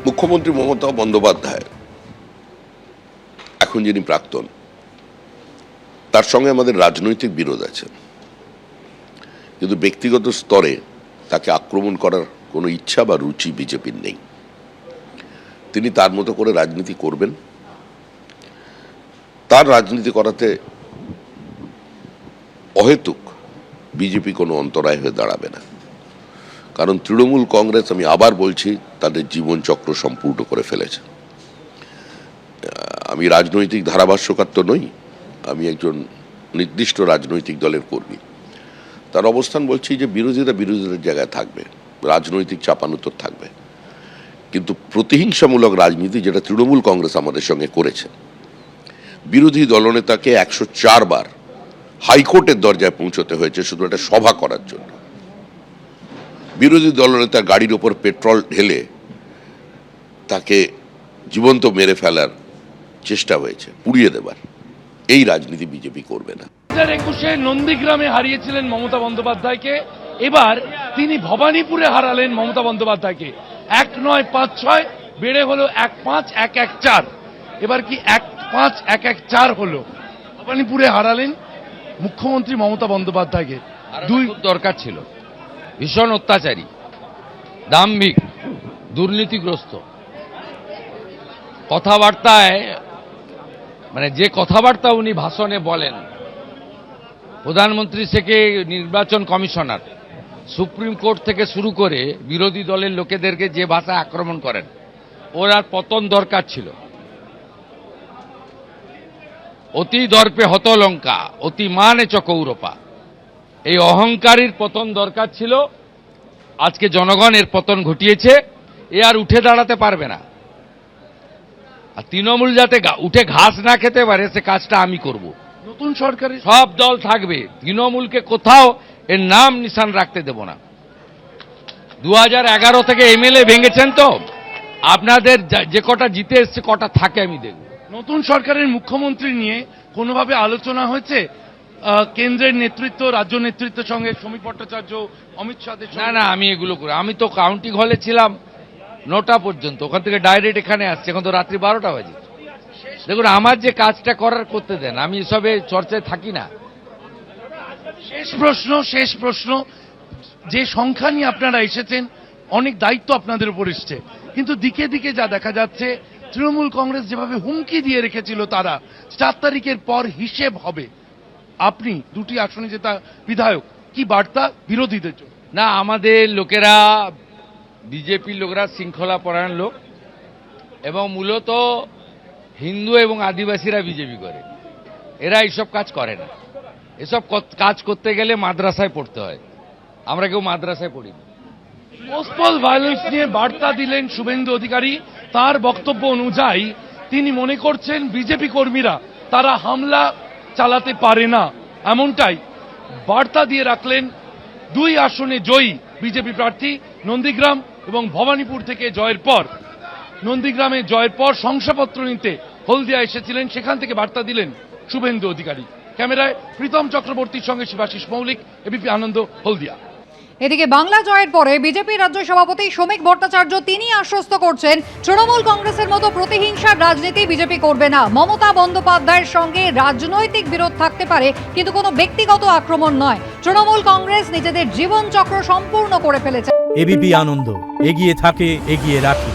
মুখ্যমন্ত্রী মমতা বন্দ্যোপাধ্যায় এখন যিনি প্রাক্তন, তার সঙ্গে আমাদের রাজনৈতিক বিরোধ আছে, কিন্তু ব্যক্তিগত স্তরে তাকে আক্রমণ করার কোনো ইচ্ছা বা রুচি বিজেপির নেই। তিনি তার মতো করে রাজনীতি করবেন, তার রাজনীতি করাতে অহেতুক বিজেপি কোনো অন্তরায় হয়ে দাঁড়াবে না। কারণ তৃণমূল কংগ্রেস, আমি আবার বলছি, তাদের জীবনচক্র সম্পূর্ণ করে ফেলেছে। আমি রাজনৈতিক ধারাভাষ্যকার তো নই, আমি একজন নির্দিষ্ট রাজনৈতিক দলের কর্মী। তার অবস্থান বলছি যে বিরোধীদের জায়গায় থাকবে, রাজনৈতিক চাপানুতর থাকবে, কিন্তু প্রতিহিংসামূলক রাজনীতি যেটা তৃণমূল কংগ্রেস আমাদের সঙ্গে করেছে, বিরোধী দলনেতাকে 104 বার হাইকোর্টের দরজায় পৌঁছতে হয়েছে শুধু একটা সভা করার জন্য। বিরোধী দলনেতার গাড়ির ওপর পেট্রোল ঢেলে তাকে জীবন্ত মেরে ফেলার চেষ্টা হয়েছে, পুড়িয়ে দেবার। এই রাজনীতি বিজেপি করবে না। 2021-এ নন্দীগ্রামে হারিয়েছিলেন মমতা বন্দ্যোপাধ্যায়কে, এবার তিনি ভবানীপুরে হারালেন মমতা বন্দ্যোপাধ্যায়কে। 1-9-5-6 বেড়ে হলো 1-5-1-1-4, এবার কি 1-5-1-1-4 হলো। ভবানীপুরে হারালেন মুখ্যমন্ত্রী মমতা বন্দ্যোপাধ্যায়কে। দুই দরকার ছিল, ভীষণ অত্যাচারী, দাম্ভিক, দুর্নীতিগ্রস্ত কথাবার্তায়, মানে যে কথাবার্তা উনি ভাষণে বলেন, প্রধানমন্ত্রী থেকে নির্বাচন কমিশনার, সুপ্রিম কোর্ট থেকে শুরু করে বিরোধী দলের লোকেদেরকে যে ভাষায় আক্রমণ করেন, ওর আর পতন দরকার ছিল। অতি দর্পে হত লঙ্কা, অতি মানে চ কৌরপা, এই অহংকারীর পতন দরকার ছিল। আজকে জনগণ এর পতন ঘটিয়েছে, এ আর উঠে দাঁড়াতে পারবে না। আর তৃণমূল যাতে উঠে ঘাস না খেতে পারে সে কাজটা আমি করব। নতুন সরকারে সব দল থাকবে, তৃণমূলকে কোথাও এর নাম নিশান রাখতে দেব না। 2011 থেকে এমএলএ ভেঙেছেন তো, আপনাদের যে কটা জিতে এসছে কটা থাকে আমি দেখব। নতুন সরকারের মুখ্যমন্ত্রী নিয়ে কোনোভাবে আলোচনা হয়েছে কেন্দ্রের নেতৃত্ব, রাজ্য নেতৃত্বের সঙ্গে, সমীপ ভট্টাচার্য, অমিত শাহের না সঙ্গে? না, আমি এগুলো করি। আমি তো কাউন্টিং হলে ছিলাম 9টা পর্যন্ত, ওখান থেকে ডাইরেক্ট এখানে আসছে, এখন তো রাত্রি 12টা বাজে। দেখুন, আমার যে কাজটা করার করতে দেন, আমি এসবে চর্চায় থাকি না। শেষ প্রশ্ন, যে সংখ্যা নিয়ে আপনারা এসেছেন, অনেক দায়িত্ব আপনাদের উপর এসছে, কিন্তু দিকে দিকে যা দেখা যাচ্ছে, তৃণমূল কংগ্রেস যেভাবে হুমকি দিয়ে রেখেছিল তারা 4 তারিখের পর হিসেব হবে, আপনি দুটি আসনে জেতা বিধায়ক, কি বার্তা বিরোধীদের জন্য? না, আমাদের লোকেরা, বিজেপির লোকেরা শৃঙ্খলা পরায়ণ লোক, এবং মূলত হিন্দু এবং আদিবাসীরা বিজেপি করে, এরা এইসব কাজ করে না। এসব কাজ করতে গেলে মাদ্রাসায় পড়তে হয়, আমরা কেউ মাদ্রাসায় পড়ি না। পোস্টাল ভায়োলেন্স নিয়ে বার্তা দিলেন শুভেন্দু অধিকারী। তার বক্তব্য অনুযায়ী তিনি মনে করছেন বিজেপি কর্মীরা তারা হামলা চালাতে পারে না, এমনটাই বার্তা দিয়ে রাখলেন 2 আসনে জয়ী বিজেপি প্রার্থী। নন্দীগ্রাম এবং ভবানীপুর থেকে জয়ের পর, নন্দীগ্রামে জয়ের পর শংসাপত্র নিতে হলদিয়া এসেছিলেন, সেখান থেকে বার্তা দিলেন শুভেন্দু অধিকারী। ক্যামেরায় প্রীতম চক্রবর্তীর সঙ্গে শিবাশিস মৌলিক, এবিপি আনন্দ, হলদিয়া। এদিকে বাংলা জয়ের পরে বিজেপি রাজ্য সভাপতি সমীক ভট্টাচার্য তিনি আশ্বস্ত করছেন তৃণমূল কংগ্রেসের মতো প্রতিহিংসার রাজনীতি বিজেপি করবে না। মমতা বন্দ্যোপাধ্যায়ের সঙ্গে রাজনৈতিক বিরোধ থাকতে পারে, কিন্তু কোনো ব্যক্তিগত আক্রমণ নয়। তৃণমূল কংগ্রেস নিজেদের জীবন চক্র সম্পূর্ণ করে ফেলেছে। এবিপি আনন্দ, এগিয়ে থাকে, এগিয়ে রাখে।